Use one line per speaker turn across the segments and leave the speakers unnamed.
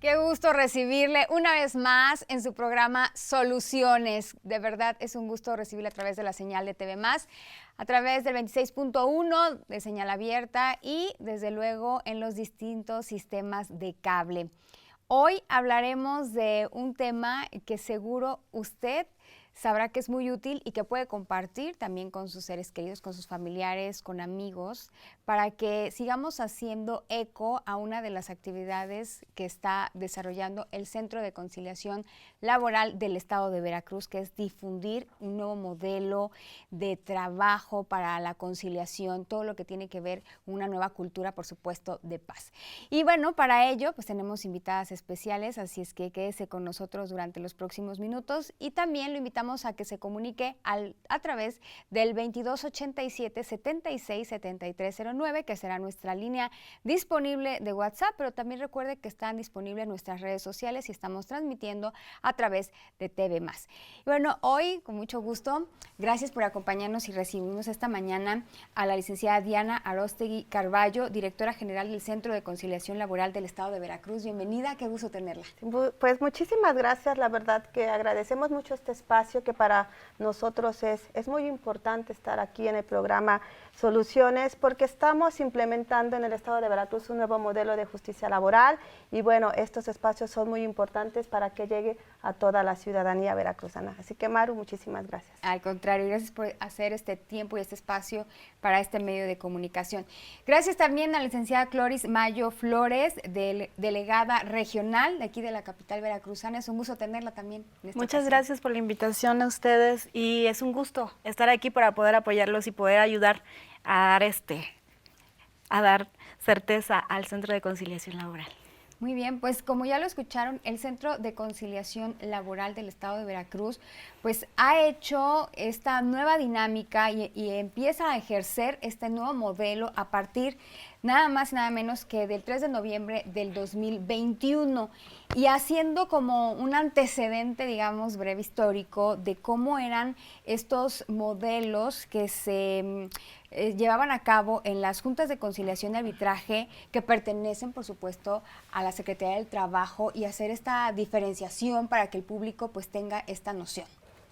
Qué gusto recibirle una vez más en su programa Soluciones. De verdad es un gusto recibirle a través de la señal de TV+, a través del 26.1 de señal abierta y desde luego en los distintos sistemas de cable. Hoy hablaremos de un tema que seguro usted sabrá que es muy útil y que puede compartir también con sus seres queridos, con sus familiares, con amigos, para que sigamos haciendo eco a una de las actividades que está desarrollando el Centro de Conciliación Laboral del Estado de Veracruz, que es difundir un nuevo modelo de trabajo para la conciliación, todo lo que tiene que ver con una nueva cultura, por supuesto, de paz. Y bueno, para ello, pues tenemos invitadas especiales, así es que quédese con nosotros durante los próximos minutos y también lo invitamos a que se comunique a través del 2287 76 7309, que será nuestra línea disponible de WhatsApp, pero también recuerde que están disponibles nuestras redes sociales y estamos transmitiendo a través de TV+. Y bueno, hoy, con mucho gusto, gracias por acompañarnos y recibimos esta mañana a la licenciada Diana Aróstegui Carballo, directora general del Centro de Conciliación Laboral del Estado de Veracruz. Bienvenida, qué gusto tenerla.
Pues muchísimas gracias, la verdad que agradecemos mucho este espacio que para nosotros es muy importante estar aquí en el programa Soluciones porque estamos implementando en el Estado de Veracruz un nuevo modelo de justicia laboral y bueno, estos espacios son muy importantes para que llegue a toda la ciudadanía veracruzana. Así que Maru, muchísimas gracias.
Al contrario, gracias por hacer este tiempo y este espacio para este medio de comunicación. Gracias también a la licenciada Cloris Mayo Flores, delegada regional de aquí de la capital veracruzana. Es un gusto tenerla también.
Muchas gracias por la invitación a ustedes y es un gusto estar aquí para poder apoyarlos y poder ayudar a dar certeza al Centro de Conciliación Laboral.
Muy bien, pues como ya lo escucharon, el Centro de Conciliación Laboral del Estado de Veracruz pues ha hecho esta nueva dinámica y empieza a ejercer este nuevo modelo a partir nada más y nada menos que del 3 de noviembre del 2021 y haciendo como un antecedente, digamos, breve histórico de cómo eran estos modelos que se llevaban a cabo en las juntas de conciliación y arbitraje que pertenecen, por supuesto, a la Secretaría del Trabajo y hacer esta diferenciación para que el público pues tenga esta noción.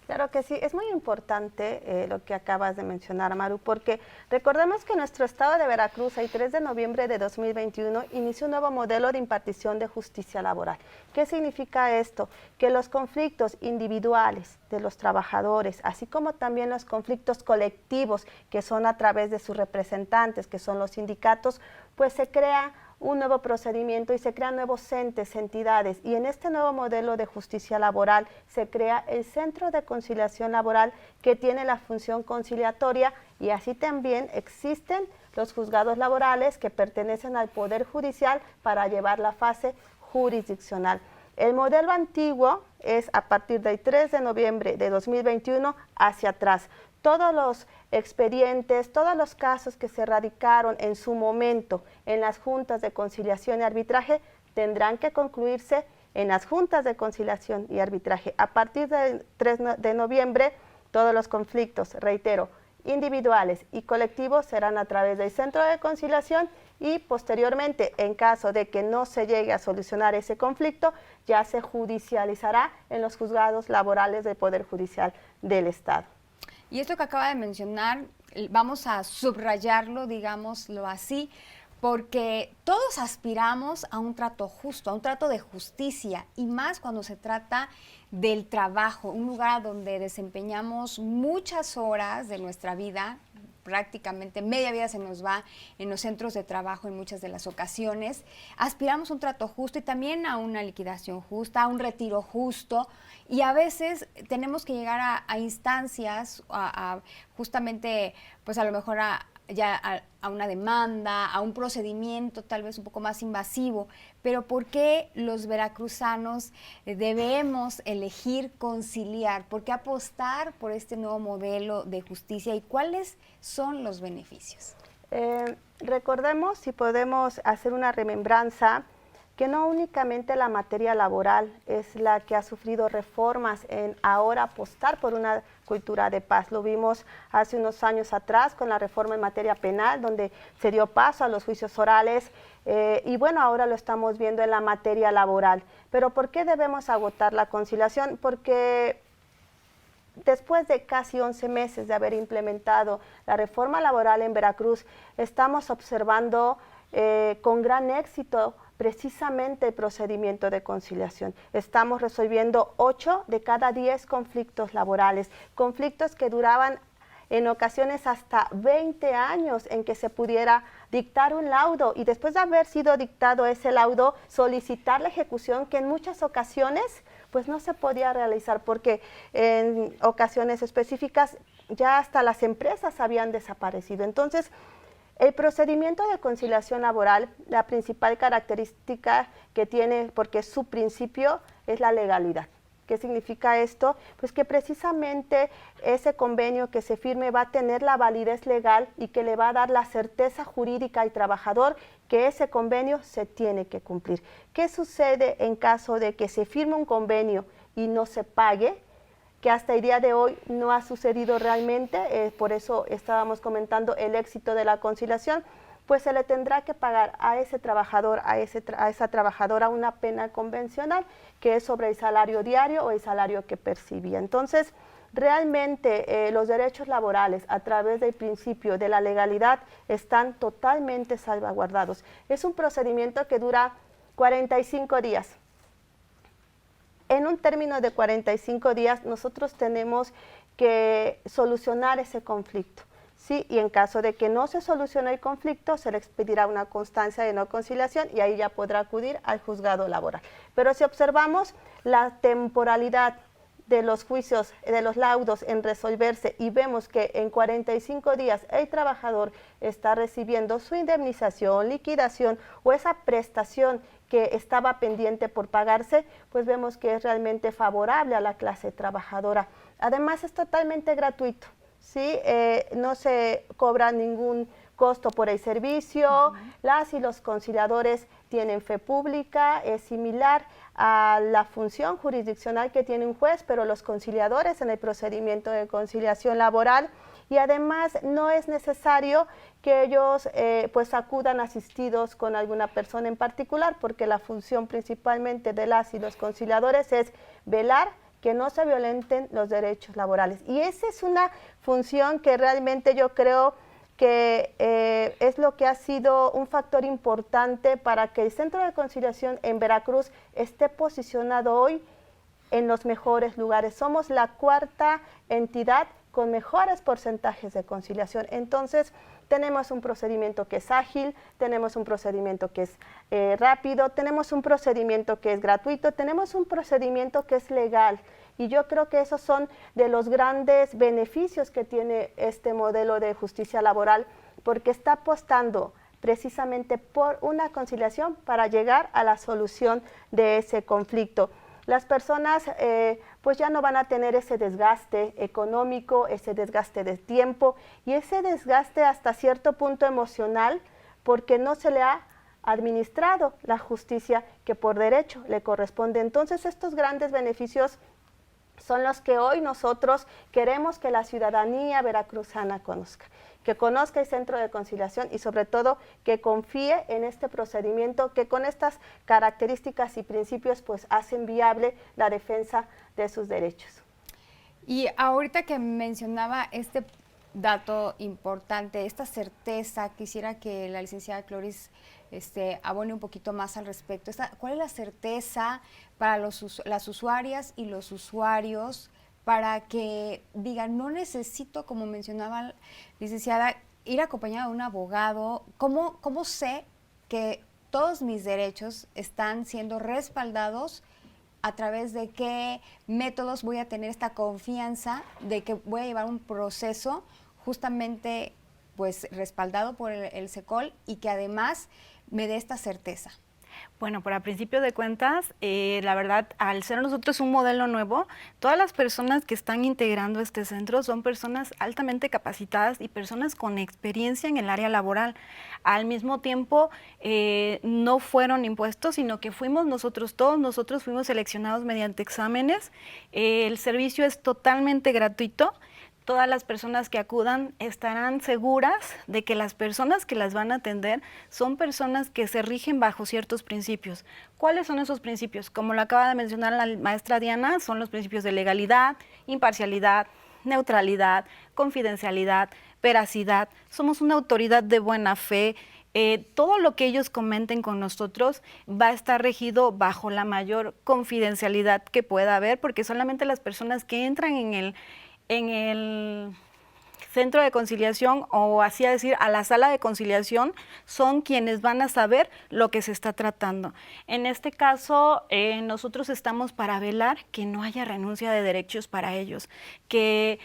Claro que sí, es muy importante lo que acabas de mencionar, Maru, porque recordemos que en nuestro estado de Veracruz, el 3 de noviembre de 2021, inició un nuevo modelo de impartición de justicia laboral. ¿Qué significa esto? Que los conflictos individuales de los trabajadores, así como también los conflictos colectivos, que son a través de sus representantes, que son los sindicatos, pues se crea un nuevo procedimiento y se crean nuevos entes, entidades, y en este nuevo modelo de justicia laboral se crea el Centro de Conciliación Laboral que tiene la función conciliatoria y así también existen los juzgados laborales que pertenecen al Poder Judicial para llevar la fase jurisdiccional. El modelo antiguo es a partir del 3 de noviembre de 2021 hacia atrás. Todos los expedientes, todos los casos que se radicaron en su momento en las juntas de conciliación y arbitraje tendrán que concluirse en las juntas de conciliación y arbitraje. A partir del 3 de noviembre, todos los conflictos, reitero, individuales y colectivos serán a través del Centro de Conciliación y posteriormente, en caso de que no se llegue a solucionar ese conflicto, ya se judicializará en los juzgados laborales del Poder Judicial del Estado.
Y esto que acaba de mencionar, vamos a subrayarlo, digámoslo así, porque todos aspiramos a un trato justo, a un trato de justicia, y más cuando se trata del trabajo, un lugar donde desempeñamos muchas horas de nuestra vida, prácticamente media vida se nos va en los centros de trabajo en muchas de las ocasiones. Aspiramos a un trato justo y también a una liquidación justa, a un retiro justo, y a veces tenemos que llegar a instancias, justamente, pues a lo mejor a una demanda, a un procedimiento tal vez un poco más invasivo, pero ¿por qué los veracruzanos debemos elegir conciliar? ¿Por qué apostar por este nuevo modelo de justicia y cuáles son los beneficios?
Recordemos, si podemos hacer una remembranza, que no únicamente la materia laboral es la que ha sufrido reformas en ahora apostar por una cultura de paz. Lo vimos hace unos años atrás con la reforma en materia penal, donde se dio paso a los juicios orales, y bueno, ahora lo estamos viendo en la materia laboral. Pero ¿por qué debemos agotar la conciliación? Porque después de casi 11 meses de haber implementado la reforma laboral en Veracruz, estamos observando con gran éxito precisamente el procedimiento de conciliación. Estamos resolviendo 8 de cada 10 conflictos laborales, conflictos que duraban en ocasiones hasta 20 años en que se pudiera dictar un laudo y después de haber sido dictado ese laudo, solicitar la ejecución, que en muchas ocasiones pues no se podía realizar porque en ocasiones específicas ya hasta las empresas habían desaparecido. Entonces, el procedimiento de conciliación laboral, la principal característica que tiene, porque su principio es la legalidad. ¿Qué significa esto? Pues que precisamente ese convenio que se firme va a tener la validez legal y que le va a dar la certeza jurídica al trabajador que ese convenio se tiene que cumplir. ¿Qué sucede en caso de que se firme un convenio y no se pague? Que hasta el día de hoy no ha sucedido realmente, por eso estábamos comentando el éxito de la conciliación, pues se le tendrá que pagar a ese trabajador, a esa trabajadora una pena convencional, que es sobre el salario diario o el salario que percibía. Entonces, realmente los derechos laborales a través del principio de la legalidad están totalmente salvaguardados. Es un procedimiento que dura 45 días. En un término de 45 días nosotros tenemos que solucionar ese conflicto, ¿sí? Y en caso de que no se solucione el conflicto, se le expedirá una constancia de no conciliación y ahí ya podrá acudir al juzgado laboral. Pero si observamos la temporalidad de los juicios, de los laudos en resolverse y vemos que en 45 días el trabajador está recibiendo su indemnización, liquidación o esa prestación que estaba pendiente por pagarse, pues vemos que es realmente favorable a la clase trabajadora. Además es totalmente gratuito, ¿sí? No se cobra ningún costo por el servicio, las y los conciliadores tienen fe pública, es similar a la función jurisdiccional que tiene un juez, pero los conciliadores en el procedimiento de conciliación laboral, y además no es necesario que ellos pues acudan asistidos con alguna persona en particular, porque la función principalmente de las y los conciliadores es velar que no se violenten los derechos laborales. Y esa es una función que realmente yo creo que es lo que ha sido un factor importante para que el Centro de Conciliación en Veracruz esté posicionado hoy en los mejores lugares. Somos la cuarta entidad con mejores porcentajes de conciliación. Entonces, tenemos un procedimiento que es ágil, tenemos un procedimiento que es rápido, tenemos un procedimiento que es gratuito, tenemos un procedimiento que es legal. Y yo creo que esos son de los grandes beneficios que tiene este modelo de justicia laboral, porque está apostando precisamente por una conciliación para llegar a la solución de ese conflicto. Las personas pues ya no van a tener ese desgaste económico, ese desgaste de tiempo y ese desgaste hasta cierto punto emocional, porque no se le ha administrado la justicia que por derecho le corresponde. Entonces estos grandes beneficios son los que hoy nosotros queremos que la ciudadanía veracruzana conozca, que conozca el Centro de Conciliación y sobre todo que confíe en este procedimiento que con estas características y principios pues hacen viable la defensa de sus derechos.
Y ahorita que mencionaba este dato importante, esta certeza, quisiera que la licenciada Cloris abone un poquito más al respecto. ¿Cuál es la certeza para las usuarias y los usuarios para que digan, no necesito, como mencionaba la licenciada, ir acompañada de un abogado? ¿Cómo sé que todos mis derechos están siendo respaldados? ¿A través de qué métodos voy a tener esta confianza de que voy a llevar un proceso justamente pues respaldado por el SECOL y que además me dé esta certeza?
Bueno, para principio de cuentas, la verdad, al ser nosotros un modelo nuevo, todas las personas que están integrando este centro son personas altamente capacitadas y personas con experiencia en el área laboral. Al mismo tiempo, no fueron impuestos, sino que fuimos todos nosotros fuimos seleccionados mediante exámenes. El servicio es totalmente gratuito. Todas las personas que acudan estarán seguras de que las personas que las van a atender son personas que se rigen bajo ciertos principios. ¿Cuáles son esos principios? Como lo acaba de mencionar la maestra Diana, son los principios de legalidad, imparcialidad, neutralidad, confidencialidad, veracidad. Somos una autoridad de buena fe. Todo lo que ellos comenten con nosotros va a estar regido bajo la mayor confidencialidad que pueda haber, porque solamente las personas que entran en el centro de conciliación, o así a decir, a la sala de conciliación, son quienes van a saber lo que se está tratando. En este caso, nosotros estamos para velar que no haya renuncia de derechos para ellos, que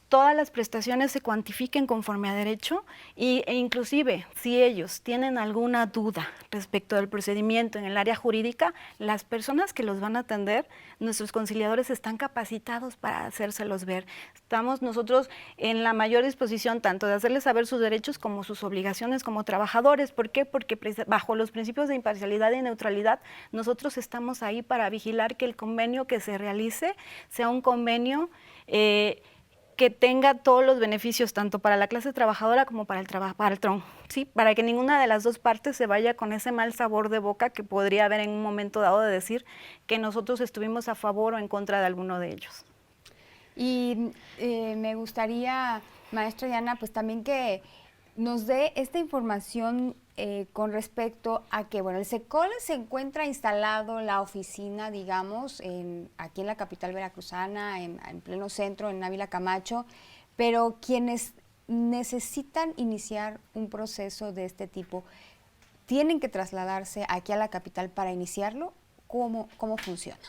todas las prestaciones se cuantifiquen conforme a derecho e inclusive si ellos tienen alguna duda respecto del procedimiento en el área jurídica, las personas que los van a atender, nuestros conciliadores están capacitados para hacérselos ver. Estamos nosotros en la mayor disposición tanto de hacerles saber sus derechos como sus obligaciones como trabajadores. ¿Por qué? Porque bajo los principios de imparcialidad y neutralidad, nosotros estamos ahí para vigilar que el convenio que se realice sea un convenio que tenga todos los beneficios, tanto para la clase trabajadora como para el TRON, ¿sí? Para que ninguna de las dos partes se vaya con ese mal sabor de boca que podría haber en un momento dado de decir que nosotros estuvimos a favor o en contra de alguno de ellos.
Y me gustaría, maestra Diana, pues también que nos dé esta información con respecto a que, bueno, el SECOL se encuentra instalado la oficina, digamos, aquí en la capital veracruzana, en pleno centro, en Ávila Camacho, pero quienes necesitan iniciar un proceso de este tipo, ¿tienen que trasladarse aquí a la capital para iniciarlo? ¿Cómo funciona?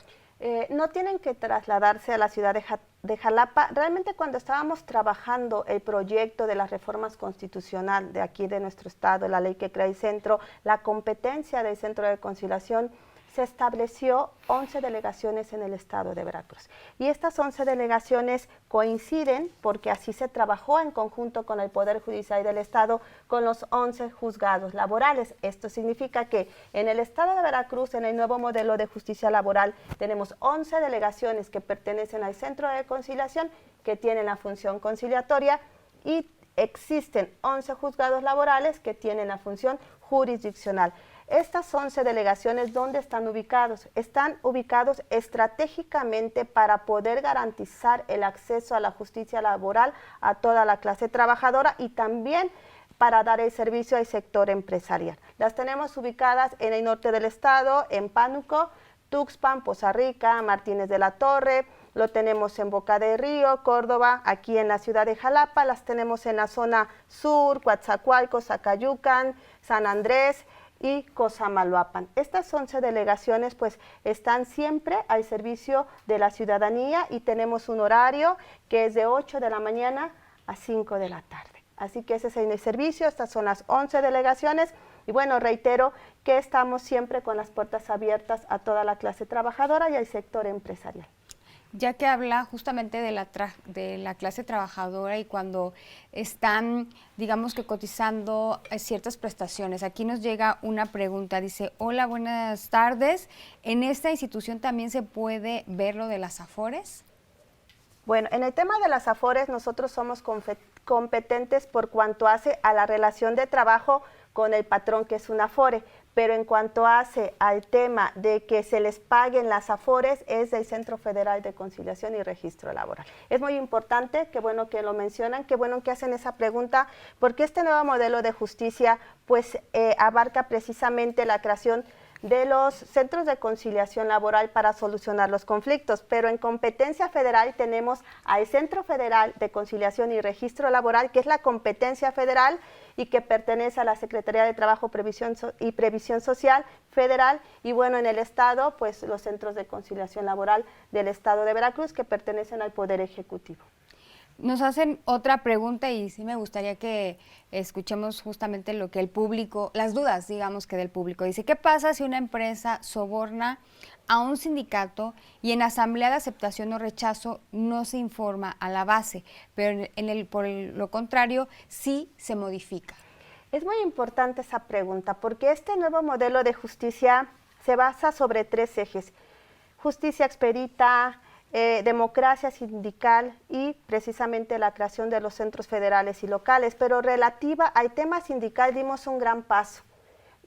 No tienen que trasladarse a la ciudad de Jalapa. Realmente cuando estábamos trabajando el proyecto de las reformas constitucional de aquí de nuestro estado, la ley que crea el centro, la competencia del Centro de Conciliación, se estableció 11 delegaciones en el estado de Veracruz. Y estas 11 delegaciones coinciden porque así se trabajó en conjunto con el Poder Judicial del Estado con los 11 juzgados laborales. Esto significa que en el estado de Veracruz, en el nuevo modelo de justicia laboral, tenemos 11 delegaciones que pertenecen al Centro de Conciliación, que tienen la función conciliatoria, y existen 11 juzgados laborales que tienen la función jurisdiccional. Estas 11 delegaciones, ¿dónde están ubicados? Están ubicados estratégicamente para poder garantizar el acceso a la justicia laboral a toda la clase trabajadora y también para dar el servicio al sector empresarial. Las tenemos ubicadas en el norte del estado, en Pánuco, Tuxpan, Poza Rica, Martínez de la Torre, lo tenemos en Boca del Río, Córdoba, aquí en la ciudad de Jalapa, las tenemos en la zona sur, Coatzacoalcos, Zacayucan, San Andrés y Cosamaloapan. Estas 11 delegaciones pues están siempre al servicio de la ciudadanía y tenemos un horario que es de 8 de la mañana a 5 de la tarde. Así que ese es el servicio, estas son las 11 delegaciones y bueno, reitero que estamos siempre con las puertas abiertas a toda la clase trabajadora y al sector empresarial.
Ya que habla justamente de la clase trabajadora y cuando están, digamos que cotizando ciertas prestaciones. Aquí nos llega una pregunta, dice, hola, buenas tardes, ¿en esta institución también se puede ver lo de las afores?
Bueno, en el tema de las afores nosotros somos competentes por cuanto hace a la relación de trabajo con el patrón, que es una afore, pero en cuanto hace al tema de que se les paguen las afores es del Centro Federal de Conciliación y Registro Laboral. Es muy importante, qué bueno que lo mencionan, qué bueno que hacen esa pregunta, porque este nuevo modelo de justicia pues abarca precisamente la creación de los centros de conciliación laboral para solucionar los conflictos, pero en competencia federal tenemos al Centro Federal de Conciliación y Registro Laboral, que es la competencia federal y que pertenece a la Secretaría de Trabajo y Previsión Social Federal, y bueno, en el Estado, pues los centros de conciliación laboral del Estado de Veracruz, que pertenecen al Poder Ejecutivo.
Nos hacen otra pregunta y sí me gustaría que escuchemos justamente lo que el público, las dudas, digamos, que del público. Dice, ¿qué pasa si una empresa soborna a un sindicato y en asamblea de aceptación o rechazo no se informa a la base, pero por lo contrario sí se modifica?
Es muy importante esa pregunta porque este nuevo modelo de justicia se basa sobre 3 ejes: justicia expedita, democracia sindical y precisamente la creación de los centros federales y locales. Pero relativa al tema sindical dimos un gran paso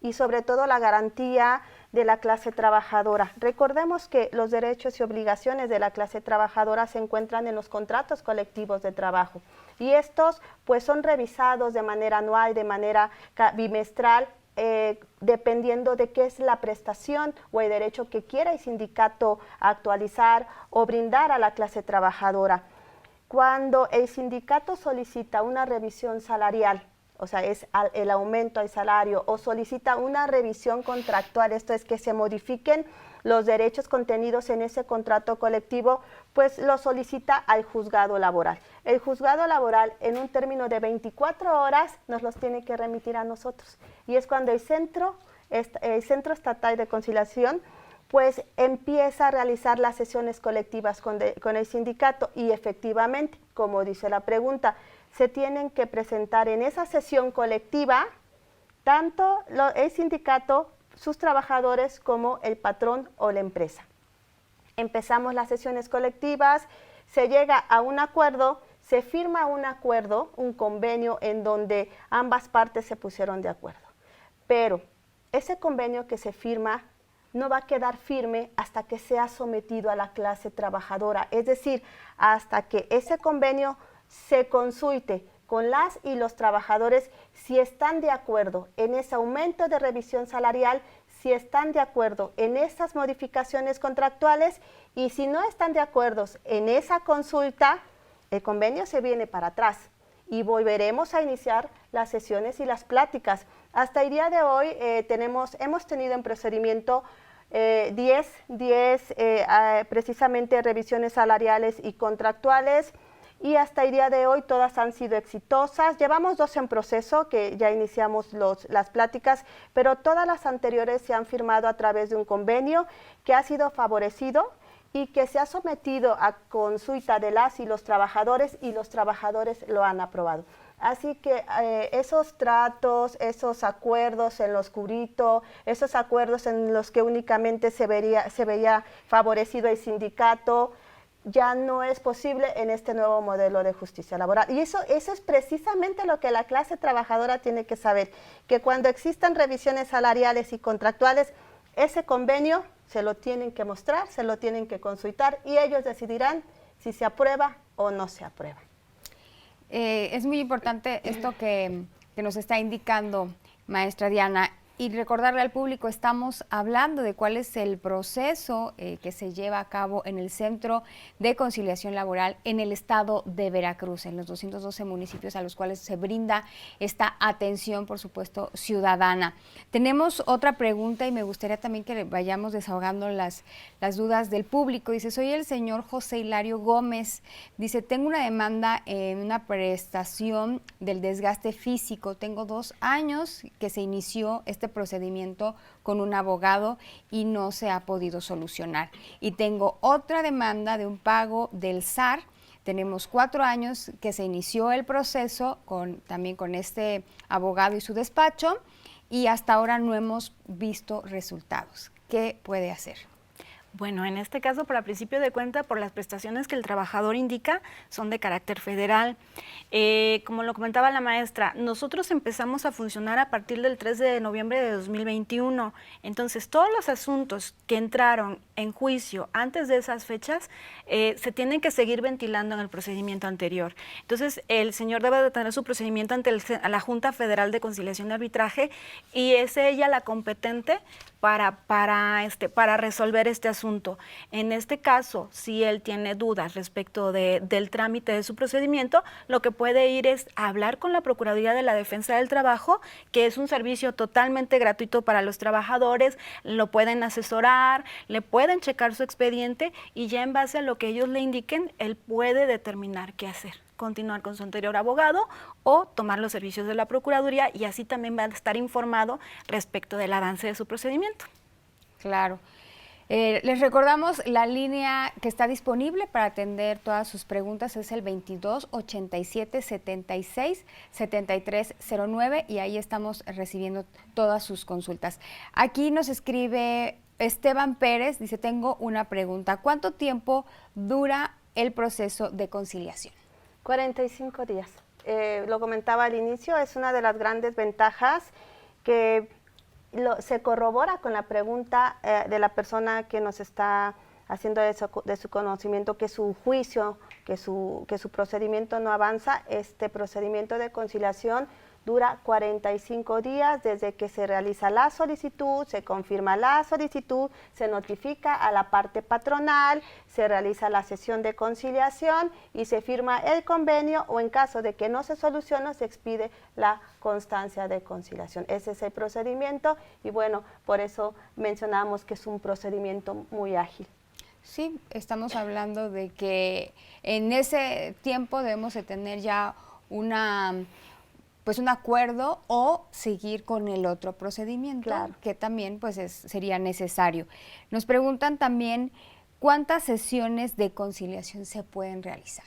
y sobre todo la garantía de la clase trabajadora. Recordemos que los derechos y obligaciones de la clase trabajadora se encuentran en los contratos colectivos de trabajo y estos pues son revisados de manera anual, de manera bimestral, dependiendo de qué es la prestación o el derecho que quiera el sindicato actualizar o brindar a la clase trabajadora. Cuando el sindicato solicita una revisión salarial, o sea, es el aumento al salario, o solicita una revisión contractual, esto es que se modifiquen los derechos contenidos en ese contrato colectivo, pues lo solicita al juzgado laboral. El juzgado laboral en un término de 24 horas nos los tiene que remitir a nosotros. Y es cuando el Centro Estatal de Conciliación pues empieza a realizar las sesiones colectivas con el sindicato y efectivamente, como dice la pregunta, se tienen que presentar en esa sesión colectiva tanto el sindicato, sus trabajadores como el patrón o la empresa. Empezamos las sesiones colectivas, se llega a un acuerdo, se firma un acuerdo, un convenio en donde ambas partes se pusieron de acuerdo. Pero ese convenio que se firma no va a quedar firme hasta que sea sometido a la clase trabajadora, es decir, hasta que ese convenio se consulte con las y los trabajadores si están de acuerdo en ese aumento de revisión salarial, si están de acuerdo en esas modificaciones contractuales y si no están de acuerdo en esa consulta, el convenio se viene para atrás y volveremos a iniciar las sesiones y las pláticas. Hasta el día de hoy hemos tenido en procedimiento 10 precisamente revisiones salariales y contractuales, y hasta el día de hoy todas han sido exitosas. Llevamos 2 en proceso, que ya iniciamos las pláticas, pero todas las anteriores se han firmado a través de un convenio que ha sido favorecido y que se ha sometido a consulta de las y los trabajadores lo han aprobado. Así que esos tratos, esos acuerdos en lo oscurito, esos acuerdos en los que únicamente se veía favorecido el sindicato, ya no es posible en este nuevo modelo de justicia laboral. Y eso es precisamente lo que la clase trabajadora tiene que saber, que cuando existan revisiones salariales y contractuales, ese convenio se lo tienen que mostrar, se lo tienen que consultar y ellos decidirán si se aprueba o no se aprueba.
Es muy importante esto que nos está indicando, maestra Diana, y recordarle al público, estamos hablando de cuál es el proceso que se lleva a cabo en el Centro de Conciliación Laboral en el estado de Veracruz, en los 212 municipios a los cuales se brinda esta atención, por supuesto, ciudadana. Tenemos otra pregunta y me gustaría también que vayamos desahogando las dudas del público. Dice, soy el señor José Hilario Gómez. Dice, tengo una demanda en una prestación del desgaste físico. Tengo 2 años que se inició este procedimiento con un abogado y no se ha podido solucionar. Y tengo otra demanda de un pago del SAR. Tenemos 4 años que se inició el proceso también con este abogado y su despacho y hasta ahora no hemos visto resultados. ¿Qué puede hacer?
Bueno, en este caso, para principio de cuenta, por las prestaciones que el trabajador indica, son de carácter federal. Como lo comentaba la maestra, nosotros empezamos a funcionar a partir del 3 de noviembre de 2021. Entonces, todos los asuntos que entraron en juicio antes de esas fechas se tienen que seguir ventilando en el procedimiento anterior. Entonces, el señor debe de tener su procedimiento ante la Junta Federal de Conciliación y Arbitraje y es ella la competente para resolver este asunto. En este caso, si él tiene dudas respecto del trámite de su procedimiento, lo que puede ir es hablar con la Procuraduría de la Defensa del Trabajo, que es un servicio totalmente gratuito para los trabajadores, lo pueden asesorar, le pueden checar su expediente y ya en base a lo que ellos le indiquen, él puede determinar qué hacer. continuar con su anterior abogado o tomar los servicios de la Procuraduría, y así también va a estar informado respecto del avance de su procedimiento.
Claro. Les recordamos la línea que está disponible para atender todas sus preguntas, es el 22 87 76 73 09, y ahí estamos recibiendo todas sus consultas. Aquí nos escribe Esteban Pérez, dice: tengo una pregunta. ¿Cuánto tiempo dura el proceso de conciliación?
45 días. Lo comentaba al inicio, es una de las grandes ventajas que se corrobora con la pregunta de la persona que nos está haciendo de su conocimiento que su juicio, que su procedimiento no avanza. Este procedimiento de conciliación dura 45 días desde que se realiza la solicitud, se confirma la solicitud, se notifica a la parte patronal, se realiza la sesión de conciliación y se firma el convenio, o en caso de que no se solucione, se expide la constancia de conciliación. Ese es el procedimiento y bueno, por eso mencionamos que es un procedimiento muy ágil.
Sí, estamos hablando de que en ese tiempo debemos de tener ya un acuerdo o seguir con el otro procedimiento, claro, que también pues sería necesario. Nos preguntan también cuántas sesiones de conciliación se pueden realizar.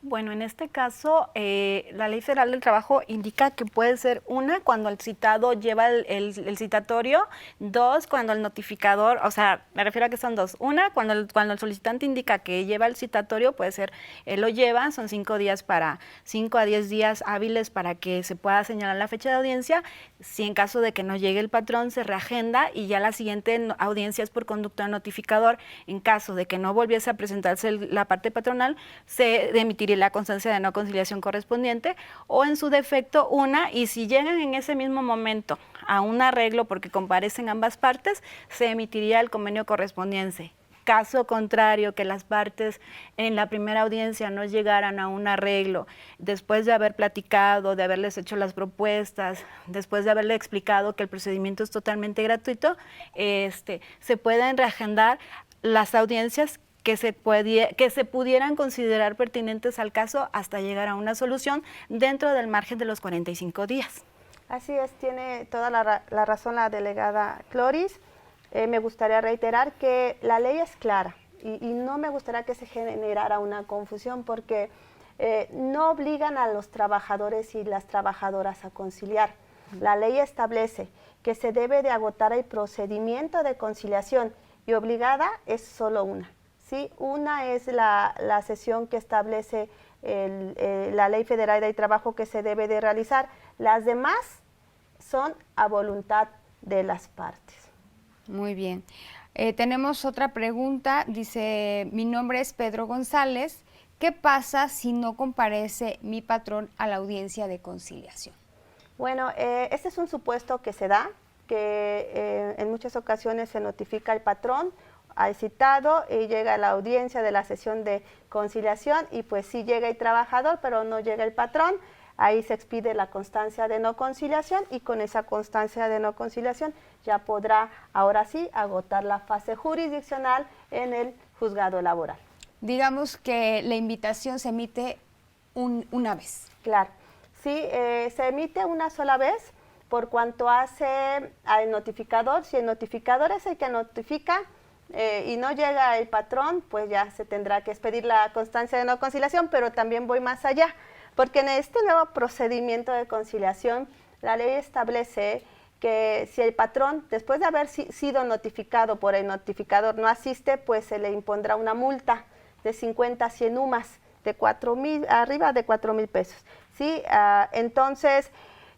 Bueno, en este caso, la Ley Federal del Trabajo indica que puede ser una cuando el citado lleva el citatorio, dos cuando el notificador, o sea, me refiero a que son dos. Una, cuando el solicitante indica que lleva el citatorio, puede ser, él lo lleva, son 5 a 10 días hábiles para que se pueda señalar la fecha de audiencia. Si en caso de que no llegue el patrón, se reagenda y ya la siguiente audiencia es por conducto del notificador. En caso de que no volviese a presentarse la parte patronal, se emitirá la constancia de no conciliación correspondiente, o en su defecto una, y si llegan en ese mismo momento a un arreglo porque comparecen ambas partes, se emitiría el convenio correspondiente. Caso contrario, que las partes en la primera audiencia no llegaran a un arreglo, después de haber platicado, de haberles hecho las propuestas, después de haberle explicado que el procedimiento es totalmente gratuito, se pueden reagendar las audiencias que se pudieran considerar pertinentes al caso hasta llegar a una solución dentro del margen de los 45 días.
Así es, tiene toda la razón la delegada Cloris. Me gustaría reiterar que la ley es clara y no me gustaría que se generara una confusión porque no obligan a los trabajadores y las trabajadoras a conciliar. La ley establece que se debe de agotar el procedimiento de conciliación y obligada es solo una. ¿Sí? Una es la sesión que establece la Ley Federal del Trabajo que se debe de realizar. Las demás son a voluntad de las partes.
Muy bien. Tenemos otra pregunta. Dice: mi nombre es Pedro González. ¿Qué pasa si no comparece mi patrón a la audiencia de conciliación?
Bueno, este es un supuesto que se da, que en muchas ocasiones se notifica al patrón, al citado, y llega a la audiencia de la sesión de conciliación y pues sí llega el trabajador, pero no llega el patrón. Ahí se expide la constancia de no conciliación y con esa constancia de no conciliación ya podrá ahora sí agotar la fase jurisdiccional en el juzgado laboral. Digamos que la invitación se emite una vez. Claro, sí, se emite una sola vez por cuanto hace al notificador. Si el notificador es el que notifica, y no llega el patrón, pues ya se tendrá que expedir la constancia de no conciliación, pero también voy más allá, porque en este nuevo procedimiento de conciliación, la ley establece que si el patrón, después de haber sido notificado por el notificador, no asiste, pues se le impondrá una multa de 50 a 100 UMAS, de 4,000, arriba de 4,000 pesos. ¿Sí? Entonces,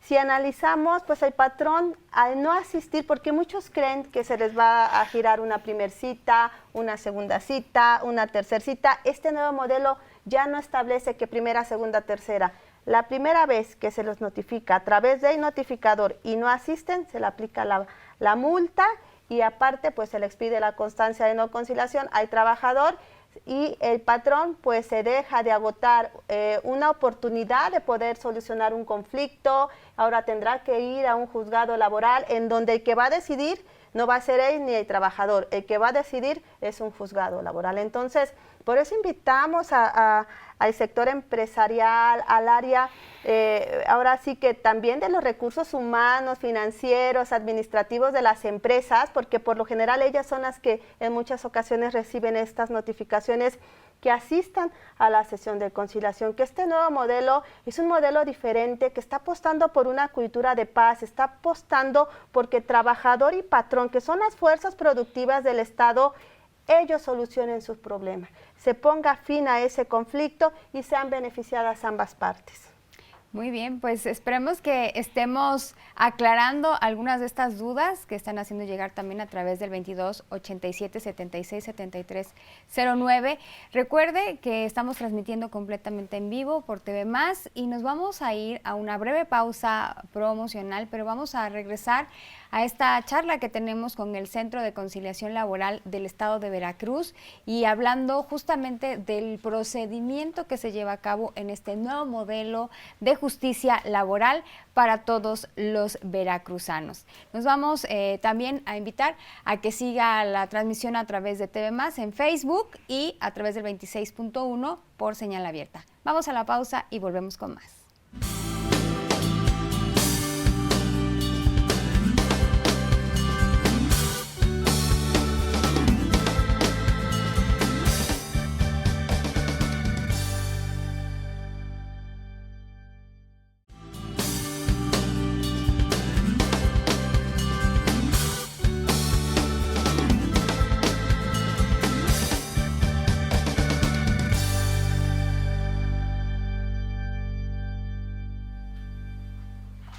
si analizamos, pues el patrón al no asistir, porque muchos creen que se les va a girar una primer cita, una segunda cita, una tercera cita. Este nuevo modelo ya no establece que primera, segunda, tercera. La primera vez que se los notifica a través del notificador y no asisten, se le aplica la multa y aparte pues se le expide la constancia de no conciliación al trabajador y el patrón pues se deja de agotar una oportunidad de poder solucionar un conflicto. Ahora tendrá que ir a un juzgado laboral en donde el que va a decidir no va a ser él ni el trabajador, el que va a decidir es un juzgado laboral. Entonces, por eso invitamos a al sector empresarial, al área, ahora sí que también de los recursos humanos, financieros, administrativos de las empresas, porque por lo general ellas son las que en muchas ocasiones reciben estas notificaciones, que asistan a la sesión de conciliación, que este nuevo modelo es un modelo diferente, que está apostando por una cultura de paz, está apostando porque trabajador y patrón, que son las fuerzas productivas del Estado, ellos solucionen sus problemas, se ponga fin a ese conflicto y sean beneficiadas ambas partes.
Muy bien, pues esperemos que estemos aclarando algunas de estas dudas que están haciendo llegar también a través del 22 87 76 73 09. Recuerde que estamos transmitiendo completamente en vivo por TV Más y nos vamos a ir a una breve pausa promocional, pero vamos a regresar a esta charla que tenemos con el Centro de Conciliación Laboral del Estado de Veracruz y hablando justamente del procedimiento que se lleva a cabo en este nuevo modelo de justicia laboral para todos los veracruzanos. Nos vamos también a invitar a que siga la transmisión a través de TV Más en Facebook y a través del 26.1 por señal abierta. Vamos a la pausa y volvemos con más.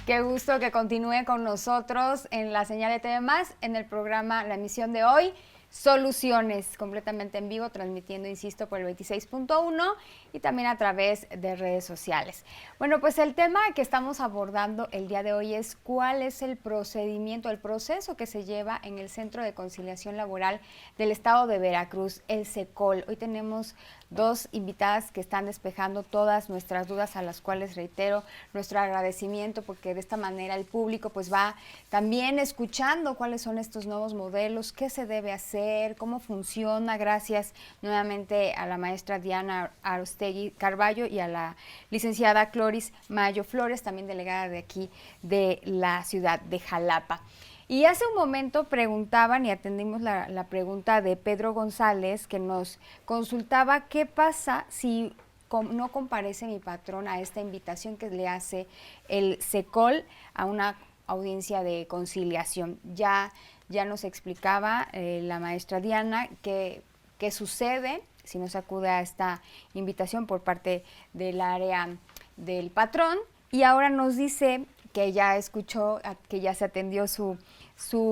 Qué gusto que continúe con nosotros en la señal de TV Más, en el programa, la emisión de hoy, Soluciones, completamente en vivo, transmitiendo, insisto, por el 26.1 y también a través de redes sociales. Bueno, pues el tema que estamos abordando el día de hoy es cuál es el procedimiento, el proceso que se lleva en el Centro de Conciliación Laboral del Estado de Veracruz, el CECOL. Hoy tenemos dos invitadas que están despejando todas nuestras dudas, a las cuales reitero nuestro agradecimiento, porque de esta manera el público pues va también escuchando cuáles son estos nuevos modelos, qué se debe hacer, cómo funciona. Gracias nuevamente a la maestra Diana Arostegui Carballo y a la licenciada Cloris Mayo Flores, también delegada de aquí de la ciudad de Jalapa. Y hace un momento preguntaban y atendimos la pregunta de Pedro González, que nos consultaba qué pasa si no comparece mi patrón a esta invitación que le hace el CECOL a una audiencia de conciliación. Ya nos explicaba la maestra Diana qué sucede si no se acude a esta invitación por parte del área del patrón, y ahora nos dice que ya escuchó, que ya se atendió su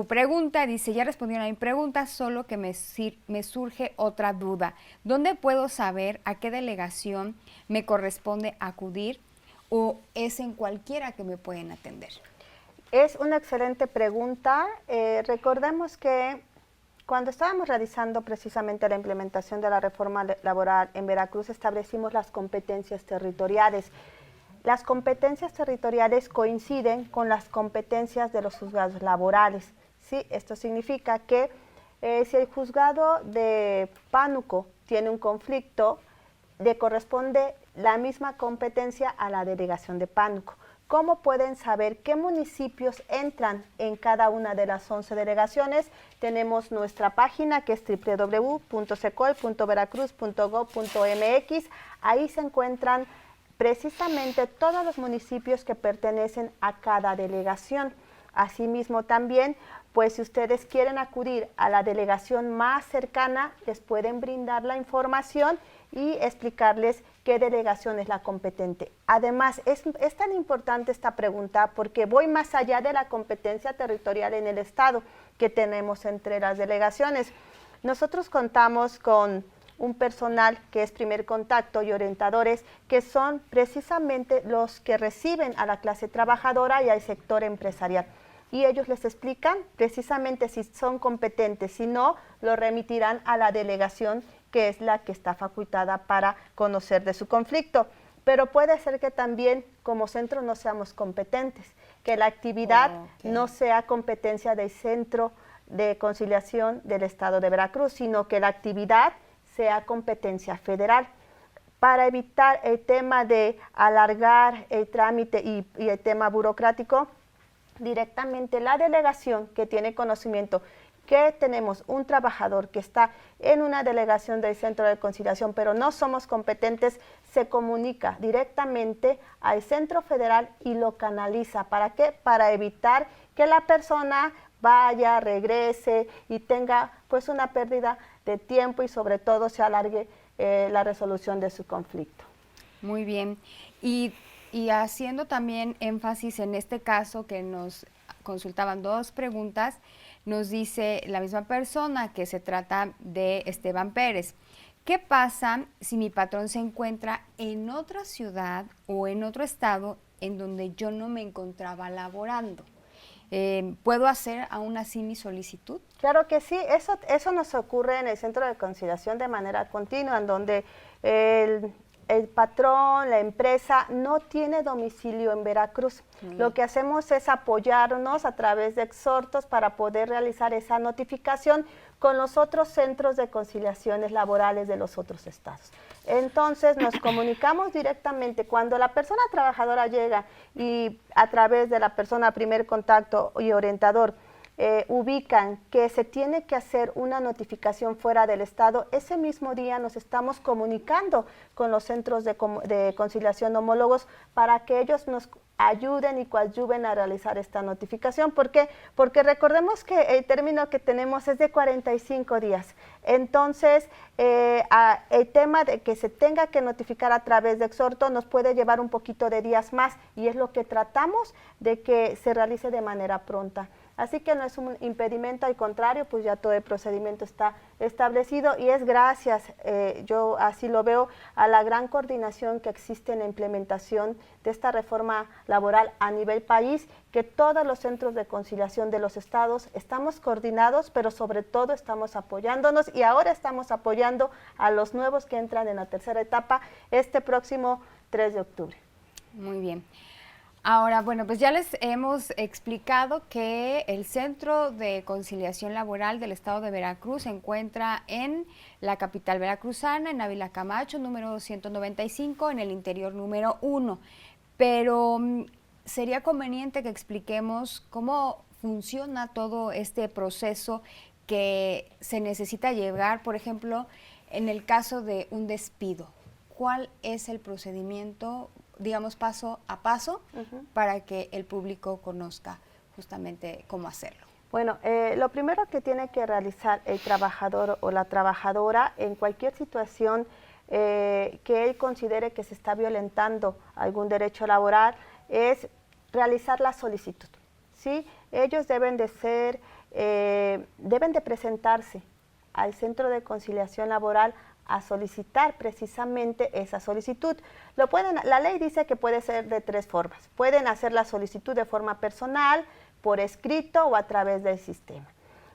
pregunta. Dice, ya respondieron a mi pregunta, solo que me surge otra duda. ¿Dónde puedo saber a qué delegación me corresponde acudir o es en cualquiera que me pueden atender?
Es una excelente pregunta. Recordemos que cuando estábamos realizando precisamente la implementación de la reforma laboral en Veracruz, establecimos las competencias territoriales. Las competencias territoriales coinciden con las competencias de los juzgados laborales, ¿sí? Esto significa que si el juzgado de Pánuco tiene un conflicto, le corresponde la misma competencia a la delegación de Pánuco. ¿Cómo pueden saber qué municipios entran en cada una de las 11 delegaciones? Tenemos nuestra página, que es www.secol.veracruz.gov.mx. Ahí se encuentran precisamente todos los municipios que pertenecen a cada delegación. Asimismo también, pues si ustedes quieren acudir a la delegación más cercana, les pueden brindar la información y explicarles qué delegación es la competente. Además, es tan importante esta pregunta porque voy más allá de la competencia territorial en el Estado que tenemos entre las delegaciones. Nosotros contamos con un personal que es primer contacto y orientadores, que son precisamente los que reciben a la clase trabajadora y al sector empresarial. Y ellos les explican precisamente si son competentes, si no, lo remitirán a la delegación, que es la que está facultada para conocer de su conflicto. Pero puede ser que también como centro no seamos competentes, que la actividad no sea competencia del Centro de Conciliación del Estado de Veracruz, sino que la actividad sea competencia federal. para evitar el tema de alargar el trámite y el tema burocrático, directamente la delegación que tiene conocimiento que tenemos un trabajador que está en una delegación del Centro de Conciliación, pero no somos competentes, se comunica directamente al Centro Federal y lo canaliza. ¿Para qué? Para evitar que la persona vaya, regrese y tenga pues una pérdida de tiempo y sobre todo se alargue la resolución de su conflicto.
Muy bien. Y haciendo también énfasis en este caso que nos consultaban 2 preguntas, nos dice la misma persona que se trata de Esteban Pérez. ¿Qué pasa si mi patrón se encuentra en otra ciudad o en otro estado en donde yo no me encontraba laborando? ¿Puedo hacer aún así mi solicitud?
Claro que sí, eso nos ocurre en el Centro de Conciliación de manera continua, en donde el patrón, la empresa, no tiene domicilio en Veracruz. Lo que hacemos es apoyarnos a través de exhortos para poder realizar esa notificación con los otros centros de conciliaciones laborales de los otros estados. Entonces nos comunicamos directamente cuando la persona trabajadora llega y a través de la persona primer contacto y orientador ubican que se tiene que hacer una notificación fuera del estado, ese mismo día nos estamos comunicando con los centros de conciliación homólogos para que ellos nos ayuden y coadyuven a realizar esta notificación. ¿Por qué? Porque recordemos que el término que tenemos es de 45 días. Entonces, el tema de que se tenga que notificar a través de exhorto nos puede llevar un poquito de días más y es lo que tratamos de que se realice de manera pronta. Así que no es un impedimento, al contrario, pues ya todo el procedimiento está establecido y es gracias, yo así lo veo, a la gran coordinación que existe en la implementación de esta reforma laboral a nivel país, que todos los centros de conciliación de los estados estamos coordinados, pero sobre todo estamos apoyándonos y ahora estamos apoyando a los nuevos que entran en la tercera etapa este próximo 3 de octubre.
Muy bien. Ahora, bueno, pues ya les hemos explicado que el Centro de Conciliación Laboral del Estado de Veracruz se encuentra en la capital veracruzana, en Ávila Camacho, número 195, en el interior número 1. Pero sería conveniente que expliquemos cómo funciona todo este proceso que se necesita llevar, por ejemplo, en el caso de un despido. ¿Cuál es el procedimiento, digamos, paso a paso, para que el público conozca justamente cómo hacerlo?
Bueno, lo primero que tiene que realizar el trabajador o la trabajadora en cualquier situación que él considere que se está violentando algún derecho laboral es realizar la solicitud, ¿sí? Ellos deben de presentarse al Centro de Conciliación Laboral a solicitar precisamente esa solicitud. La ley dice que puede ser de 3 formas. Pueden hacer la solicitud de forma personal, por escrito o a través del sistema.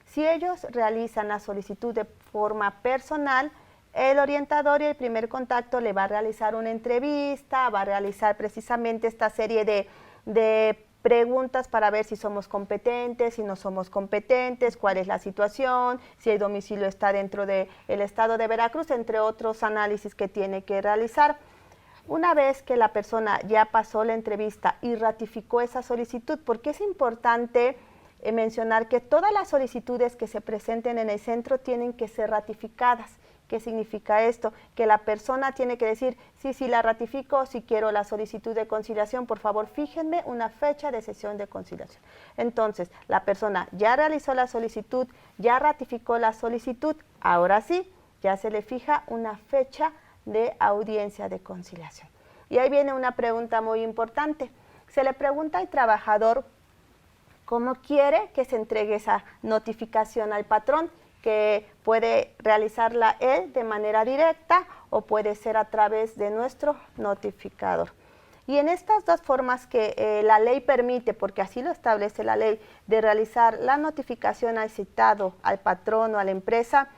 Si ellos realizan la solicitud de forma personal, el orientador y el primer contacto le va a realizar una entrevista, va a realizar precisamente esta serie de preguntas para ver si somos competentes, si no somos competentes, cuál es la situación, si el domicilio está dentro del estado de Veracruz, entre otros análisis que tiene que realizar. Una vez que la persona ya pasó la entrevista y ratificó esa solicitud, porque es importante mencionar que todas las solicitudes que se presenten en el centro tienen que ser ratificadas. ¿Qué significa esto? Que la persona tiene que decir, sí, la ratifico, si quiero la solicitud de conciliación, por favor, fíjenme una fecha de sesión de conciliación. Entonces, la persona ya realizó la solicitud, ya ratificó la solicitud, ahora sí, ya se le fija una fecha de audiencia de conciliación. Y ahí viene una pregunta muy importante. Se le pregunta al trabajador cómo quiere que se entregue esa notificación al patrón, que puede realizarla él de manera directa o puede ser a través de nuestro notificador. Y en estas 2 formas que la ley permite, porque así lo establece la ley, de realizar la notificación al citado, al patrón o a la empresa,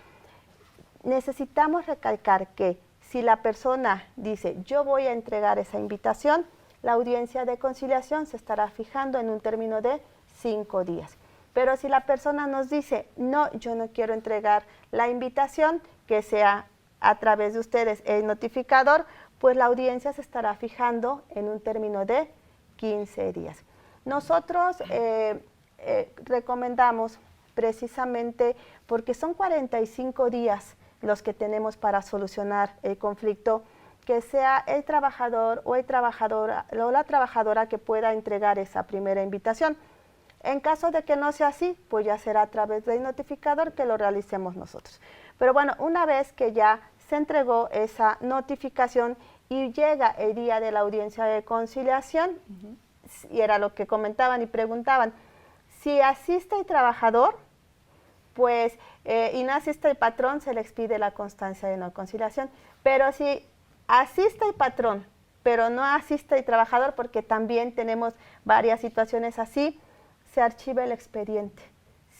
necesitamos recalcar que si la persona dice, yo voy a entregar esa invitación, la audiencia de conciliación se estará fijando en un término de 5 días. Pero si la persona nos dice, no, yo no quiero entregar la invitación, que sea a través de ustedes el notificador, pues la audiencia se estará fijando en un término de 15 días. Nosotros recomendamos precisamente porque son 45 días los que tenemos para solucionar el conflicto, que sea el trabajador o la trabajadora que pueda entregar esa primera invitación. En caso de que no sea así, pues ya será a través del notificador que lo realicemos nosotros. Pero bueno, una vez que ya se entregó esa notificación y llega el día de la audiencia de conciliación, y era lo que comentaban y preguntaban, si asiste el trabajador, pues y no asiste el patrón, se le expide la constancia de no conciliación. Pero si asiste el patrón, pero no asiste el trabajador, porque también tenemos varias situaciones así, se archiva el expediente,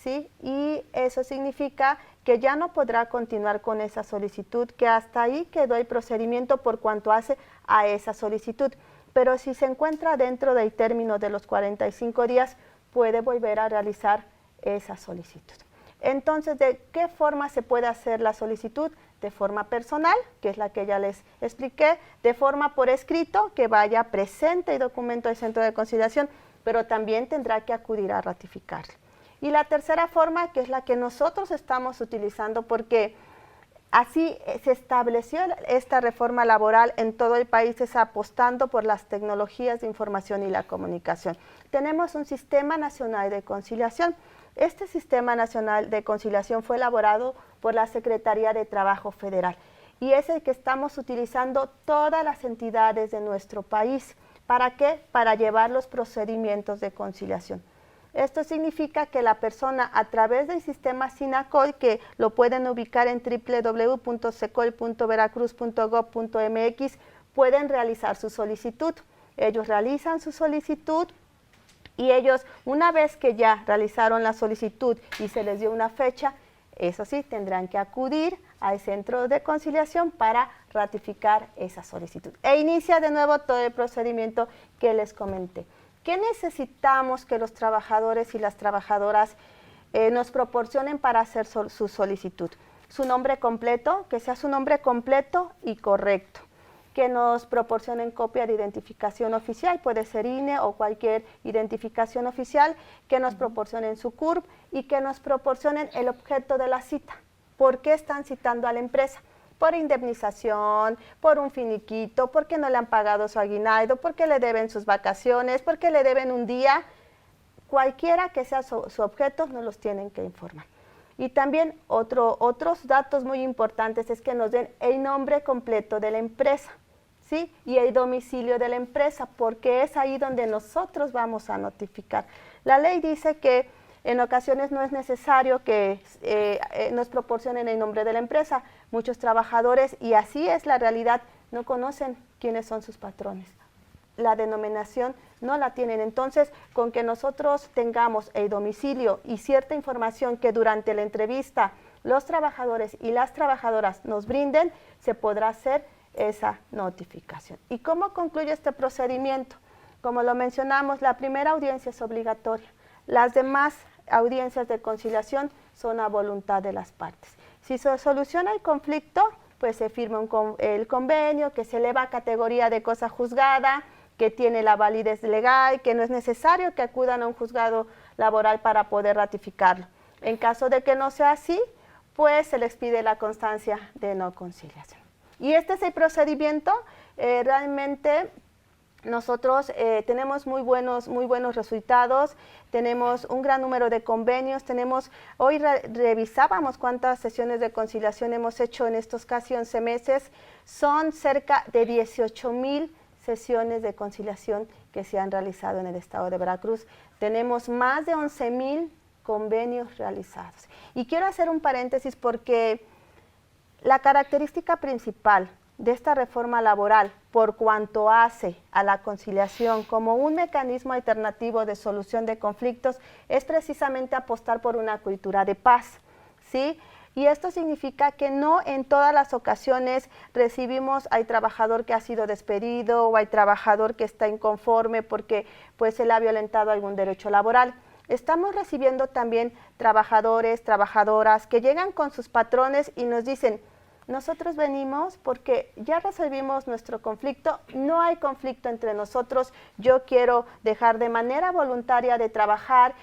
¿sí? Y eso significa que ya no podrá continuar con esa solicitud, que hasta ahí quedó el procedimiento por cuanto hace a esa solicitud. Pero si se encuentra dentro del término de los 45 días, puede volver a realizar esa solicitud. Entonces, ¿de qué forma se puede hacer la solicitud? De forma personal, que es la que ya les expliqué, de forma por escrito, que vaya presente el documento del Centro de Conciliación, pero también tendrá que acudir a ratificar. Y la tercera forma, que es la que nosotros estamos utilizando, porque así se estableció esta reforma laboral en todo el país, es apostando por las tecnologías de información y la comunicación. Tenemos un Sistema Nacional de Conciliación. Este Sistema Nacional de Conciliación fue elaborado por la Secretaría de Trabajo Federal y es el que estamos utilizando todas las entidades de nuestro país. ¿Para qué? Para llevar los procedimientos de conciliación. Esto significa que la persona, a través del sistema SINACOI, que lo pueden ubicar en www.secol.veracruz.gov.mx, pueden realizar su solicitud. Ellos realizan su solicitud y ellos, una vez que ya realizaron la solicitud y se les dio una fecha, eso sí, tendrán que acudir al centro de conciliación para ratificar esa solicitud. E inicia de nuevo todo el procedimiento que les comenté. ¿Qué necesitamos que los trabajadores y las trabajadoras nos proporcionen para hacer su solicitud? Su nombre completo, que sea su nombre completo y correcto. Que nos proporcionen copia de identificación oficial, puede ser INE o cualquier identificación oficial, que nos proporcionen su CURP y que nos proporcionen el objeto de la cita. ¿Por qué están citando a la empresa? Por indemnización, por un finiquito, porque no le han pagado su aguinaldo, porque le deben sus vacaciones, porque le deben un día. Cualquiera que sea su objeto, nos los tienen que informar. Y también otros datos muy importantes es que nos den el nombre completo de la empresa, ¿sí? Y el domicilio de la empresa, porque es ahí donde nosotros vamos a notificar. La ley dice que en ocasiones no es necesario que nos proporcionen el nombre de la empresa. Muchos trabajadores, y así es la realidad, no conocen quiénes son sus patrones. La denominación no la tienen. Entonces, con que nosotros tengamos el domicilio y cierta información que durante la entrevista los trabajadores y las trabajadoras nos brinden, se podrá hacer esa notificación. ¿Y cómo concluye este procedimiento? Como lo mencionamos, la primera audiencia es obligatoria. Las demás audiencias de conciliación son a voluntad de las partes. Si se soluciona el conflicto, pues se firma el convenio, que se eleva a categoría de cosa juzgada, que tiene la validez legal, que no es necesario que acudan a un juzgado laboral para poder ratificarlo. En caso de que no sea así, pues se les pide la constancia de no conciliación. Y este es el procedimiento. Realmente nosotros tenemos muy buenos resultados, tenemos un gran número de convenios, hoy revisábamos cuántas sesiones de conciliación hemos hecho en estos casi 11 meses, son cerca de 18,000 sesiones de conciliación que se han realizado en el estado de Veracruz. Tenemos más de 11,000 convenios realizados. Y quiero hacer un paréntesis porque la característica principal de esta reforma laboral, por cuanto hace a la conciliación como un mecanismo alternativo de solución de conflictos, es precisamente apostar por una cultura de paz, ¿sí? Y esto significa que no en todas las ocasiones recibimos al trabajador que ha sido despedido o al trabajador que está inconforme porque pues se le ha violentado algún derecho laboral. Estamos recibiendo también trabajadores, trabajadoras que llegan con sus patrones y nos dicen, nosotros venimos porque ya resolvimos nuestro conflicto, no hay conflicto entre nosotros, yo quiero dejar de manera voluntaria de trabajar,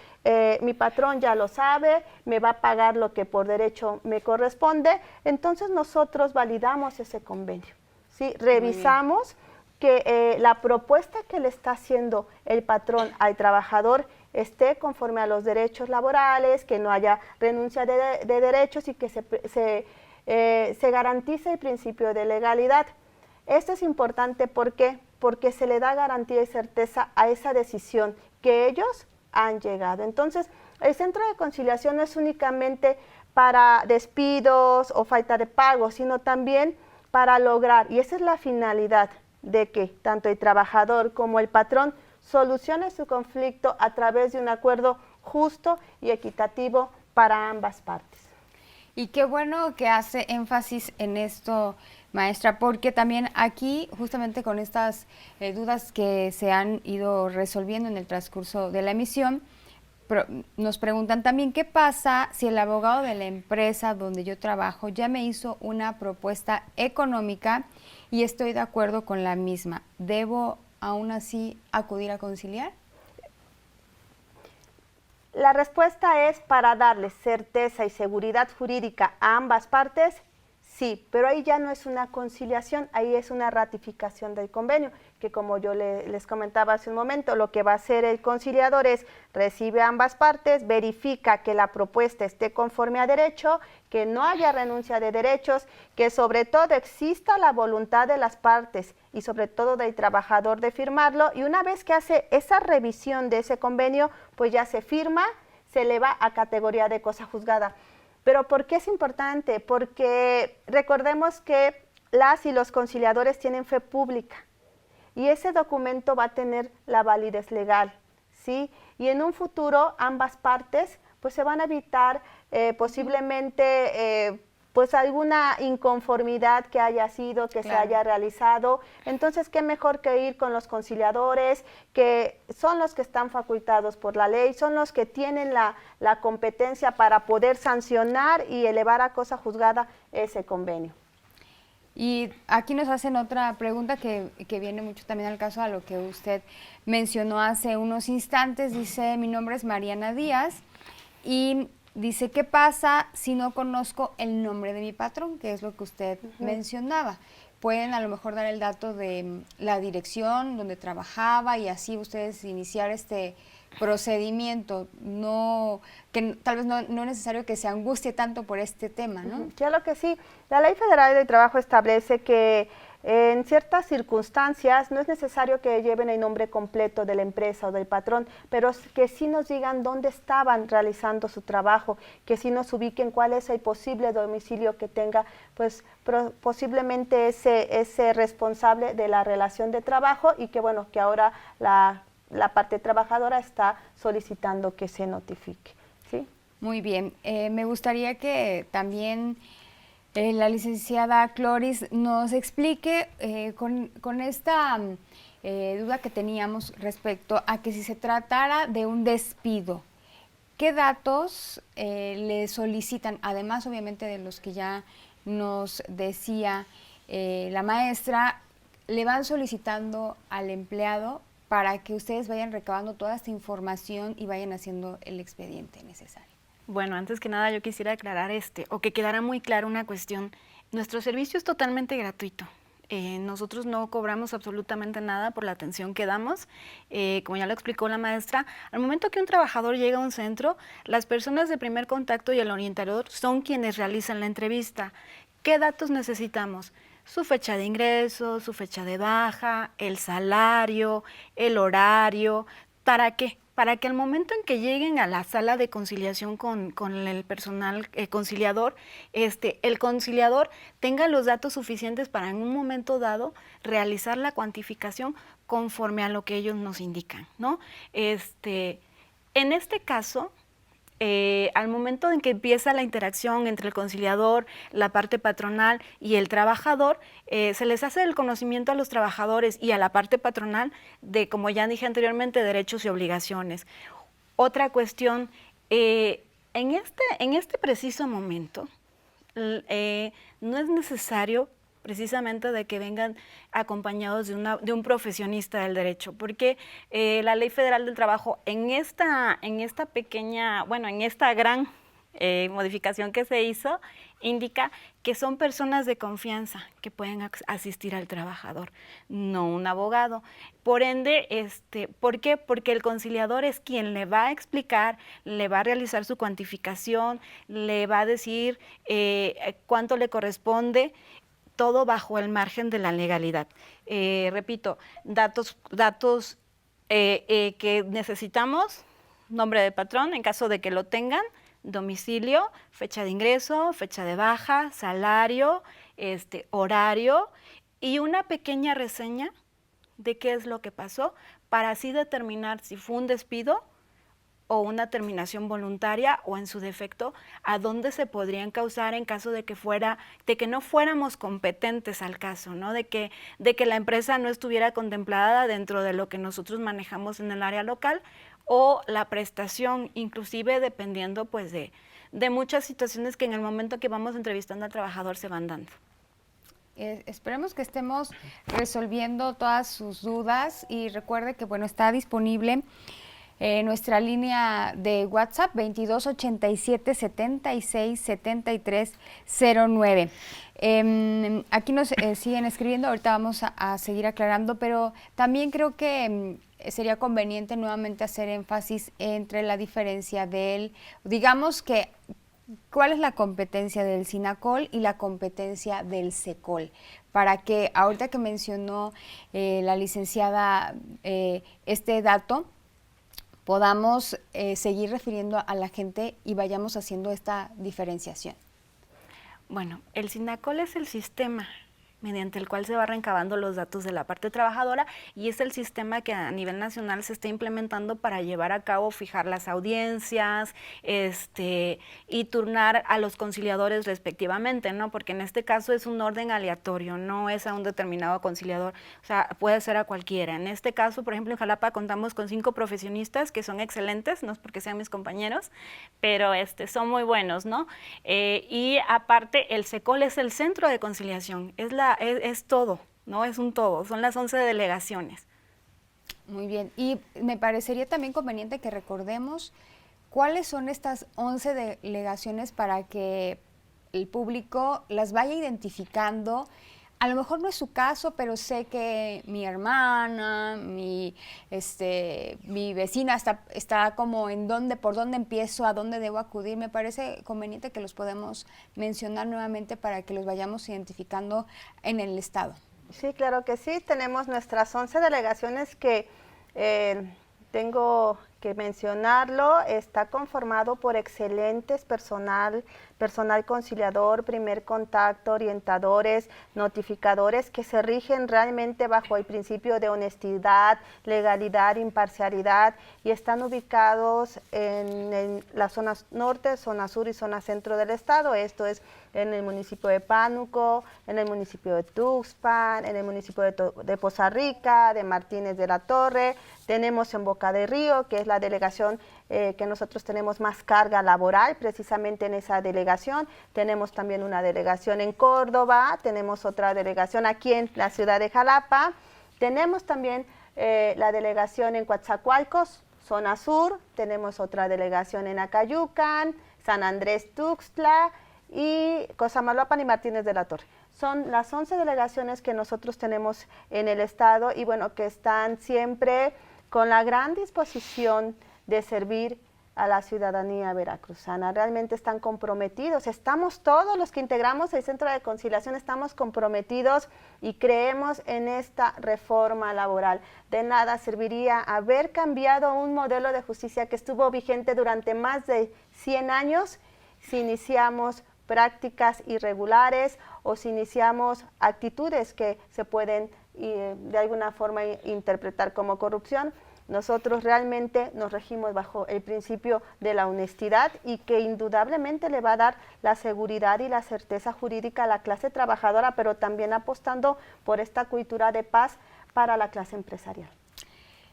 mi patrón ya lo sabe, me va a pagar lo que por derecho me corresponde, entonces nosotros validamos ese convenio, ¿sí? Revisamos que la propuesta que le está haciendo el patrón al trabajador esté conforme a los derechos laborales, que no haya renuncia de derechos y que se garantice el principio de legalidad. Esto es importante porque se le da garantía y certeza a esa decisión que ellos han llegado. Entonces, el centro de conciliación no es únicamente para despidos o falta de pago, sino también para lograr, y esa es la finalidad, de que tanto el trabajador como el patrón solucione su conflicto a través de un acuerdo justo y equitativo para ambas partes.
Y qué bueno que hace énfasis en esto, maestra, porque también aquí, justamente con estas dudas que se han ido resolviendo en el transcurso de la emisión, nos preguntan también qué pasa si el abogado de la empresa donde yo trabajo ya me hizo una propuesta económica y estoy de acuerdo con la misma. ¿Debo aún así acudir a conciliar?
La respuesta es para darle certeza y seguridad jurídica a ambas partes, sí, pero ahí ya no es una conciliación, ahí es una ratificación del convenio, que como yo les comentaba hace un momento, lo que va a hacer el conciliador es recibe a ambas partes, verifica que la propuesta esté conforme a derecho, que no haya renuncia de derechos, que sobre todo exista la voluntad de las partes y sobre todo del trabajador de firmarlo, y una vez que hace esa revisión de ese convenio, pues ya se firma, se eleva a categoría de cosa juzgada. Pero ¿por qué es importante? Porque recordemos que las y los conciliadores tienen fe pública y ese documento va a tener la validez legal, ¿sí? Y en un futuro ambas partes pues se van a evitar posiblemente pues alguna inconformidad que haya sido, que se haya realizado. Entonces, qué mejor que ir con los conciliadores, que son los que están facultados por la ley, son los que tienen la competencia para poder sancionar y elevar a cosa juzgada ese convenio.
Y aquí nos hacen otra pregunta que viene mucho también al caso a lo que usted mencionó hace unos instantes. Dice, mi nombre es Mariana Díaz y dice, ¿qué pasa si no conozco el nombre de mi patrón? Que es lo que usted mencionaba. Pueden a lo mejor dar el dato de la dirección donde trabajaba y así ustedes iniciar este procedimiento, que tal vez no es necesario que se angustie tanto por este tema, ¿no?
Claro que sí. La Ley Federal del Trabajo establece que en ciertas circunstancias no es necesario que lleven el nombre completo de la empresa o del patrón, pero que sí nos digan dónde estaban realizando su trabajo, que sí nos ubiquen cuál es el posible domicilio que tenga, pues posiblemente ese responsable de la relación de trabajo y que bueno, que ahora la parte trabajadora está solicitando que se notifique, ¿sí?
Muy bien. Me gustaría que también la licenciada Cloris nos explique con esta duda que teníamos respecto a que si se tratara de un despido, ¿qué datos le solicitan? Además, obviamente, de los que ya nos decía la maestra, le van solicitando al empleado para que ustedes vayan recabando toda esta información y vayan haciendo el expediente necesario.
Bueno, antes que nada yo quisiera aclarar o que quedara muy clara una cuestión. Nuestro servicio es totalmente gratuito. Nosotros no cobramos absolutamente nada por la atención que damos. Como ya lo explicó la maestra, al momento que un trabajador llega a un centro, las personas de primer contacto y el orientador son quienes realizan la entrevista. ¿Qué datos necesitamos? Su fecha de ingreso, su fecha de baja, el salario, el horario. ¿Para qué? Para que al momento en que lleguen a la sala de conciliación con el personal conciliador, el conciliador tenga los datos suficientes para en un momento dado realizar la cuantificación conforme a lo que ellos nos indican, ¿no? En este caso, al momento en que empieza la interacción entre el conciliador, la parte patronal y el trabajador, se les hace el conocimiento a los trabajadores y a la parte patronal de, como ya dije anteriormente, derechos y obligaciones. Otra cuestión, en este preciso momento, no es necesario precisamente de que vengan acompañados de un profesionista del derecho, porque la Ley Federal del Trabajo en esta pequeña, bueno, en esta gran modificación que se hizo, indica que son personas de confianza que pueden asistir al trabajador, no un abogado. Por ende, ¿por qué? Porque el conciliador es quien le va a explicar, le va a realizar su cuantificación, le va a decir cuánto le corresponde, todo bajo el margen de la legalidad. Repito, datos que necesitamos: nombre de patrón, en caso de que lo tengan, domicilio, fecha de ingreso, fecha de baja, salario, horario y una pequeña reseña de qué es lo que pasó, para así determinar si fue un despido o una terminación voluntaria, o en su defecto, a dónde se podrían causar en caso de que no fuéramos competentes al caso, ¿no? De que la empresa no estuviera contemplada dentro de lo que nosotros manejamos en el área local, o la prestación, inclusive dependiendo pues de muchas situaciones que en el momento que vamos entrevistando al trabajador se van dando.
Esperemos que estemos resolviendo todas sus dudas, y recuerde que bueno, está disponible nuestra línea de WhatsApp 2287 76 73 09. Aquí nos siguen escribiendo, ahorita vamos a seguir aclarando, pero también creo que sería conveniente nuevamente hacer énfasis entre la diferencia digamos que, ¿cuál es la competencia del SINACOL y la competencia del SECOL? Para que ahorita que mencionó la licenciada este dato, podamos seguir refiriendo a la gente y vayamos haciendo esta diferenciación.
Bueno, el SINACOL es el sistema mediante el cual se va recabando los datos de la parte trabajadora, y es el sistema que a nivel nacional se está implementando para llevar a cabo, fijar las audiencias, y turnar a los conciliadores respectivamente, ¿no? Porque en este caso es un orden aleatorio, no es a un determinado conciliador, o sea, puede ser a cualquiera. En este caso, por ejemplo, en Jalapa contamos con 5 profesionistas que son excelentes, no es porque sean mis compañeros, pero son muy buenos, ¿no? Y aparte, el SECOL es el centro de conciliación, es todo, ¿no? Es un todo, son las 11 delegaciones.
Muy bien, y me parecería también conveniente que recordemos cuáles son estas 11 delegaciones para que el público las vaya identificando. A lo mejor no es su caso, pero sé que mi hermana, mi vecina está como por dónde empiezo, a dónde debo acudir. Me parece conveniente que los podemos mencionar nuevamente para que los vayamos identificando en el estado.
Sí, claro que sí. Tenemos nuestras 11 delegaciones que tengo que mencionarlo. Está conformado por excelentes personal conciliador, primer contacto, orientadores, notificadores, que se rigen realmente bajo el principio de honestidad, legalidad, imparcialidad, y están ubicados en la zona norte, zona sur y zona centro del estado. Esto es en el municipio de Pánuco, en el municipio de Tuxpan, en el municipio de Poza Rica, de Martínez de la Torre. Tenemos en Boca de Río, que es la delegación que nosotros tenemos más carga laboral, precisamente en esa delegación. Tenemos también una delegación en Córdoba, tenemos otra delegación aquí en la ciudad de Jalapa. Tenemos también la delegación en Coatzacoalcos, zona sur. Tenemos otra delegación en Acayucan, San Andrés Tuxtla y Cosamaloapan y Martínez de la Torre. Son las 11 delegaciones que nosotros tenemos en el estado, y bueno, que están siempre con la gran disposición de servir a la ciudadanía veracruzana. Realmente están comprometidos, estamos todos los que integramos el Centro de Conciliación, estamos comprometidos y creemos en esta reforma laboral. De nada serviría haber cambiado un modelo de justicia que estuvo vigente durante más de 100 años si iniciamos prácticas irregulares o si iniciamos actitudes que se pueden de alguna forma interpretar como corrupción. Nosotros realmente nos regimos bajo el principio de la honestidad, y que indudablemente le va a dar la seguridad y la certeza jurídica a la clase trabajadora, pero también apostando por esta cultura de paz para la clase empresarial.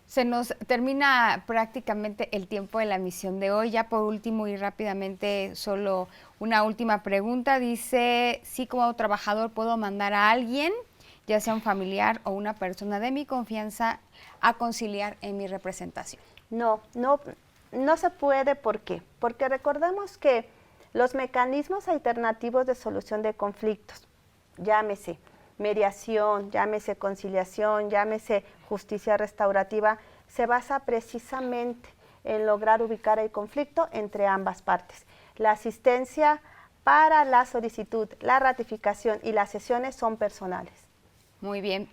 Se nos termina prácticamente el tiempo de la emisión de hoy. Ya por último y rápidamente, solo una última pregunta. Dice, sí, como trabajador puedo mandar a alguien, ya sea un familiar o una persona de mi confianza, a conciliar en mi representación.
No se puede. ¿Por qué? Porque recordemos que los mecanismos alternativos de solución de conflictos, llámese mediación, llámese conciliación, llámese justicia restaurativa, se basa precisamente en lograr ubicar el conflicto entre ambas partes. La asistencia para la solicitud, la ratificación y las sesiones son personales.
Muy bien.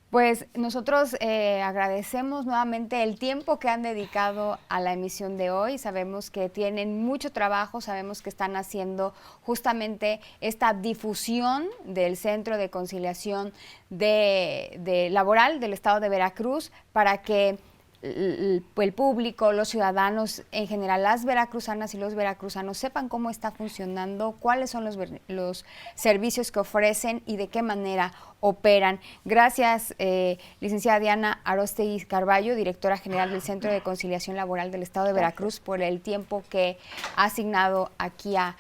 Pues nosotros agradecemos nuevamente el tiempo que han dedicado a la emisión de hoy. Sabemos que tienen mucho trabajo, sabemos que están haciendo justamente esta difusión del Centro de Conciliación Laboral del Estado de Veracruz para que el público, los ciudadanos en general, las veracruzanas y los veracruzanos sepan cómo está funcionando, cuáles son los servicios que ofrecen y de qué manera operan. Gracias, licenciada Diana Aróstegui Carballo, directora general del Centro de Conciliación Laboral del Estado de Veracruz, por el tiempo que ha asignado aquí a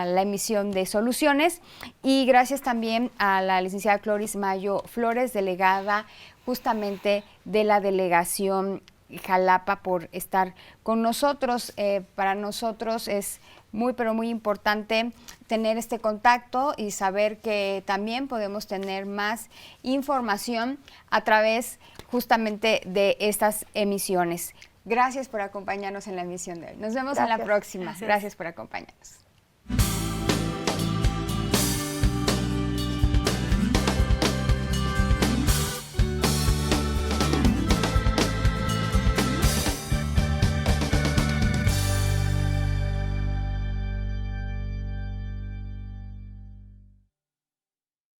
la emisión de Soluciones. Y gracias también a la licenciada Cloris Mayo Flores, delegada justamente de la delegación Jalapa, por estar con nosotros. Para nosotros es muy, pero muy importante tener este contacto y saber que también podemos tener más información a través justamente de estas emisiones. Gracias por acompañarnos en la emisión de hoy. Nos vemos en la próxima. Gracias por acompañarnos.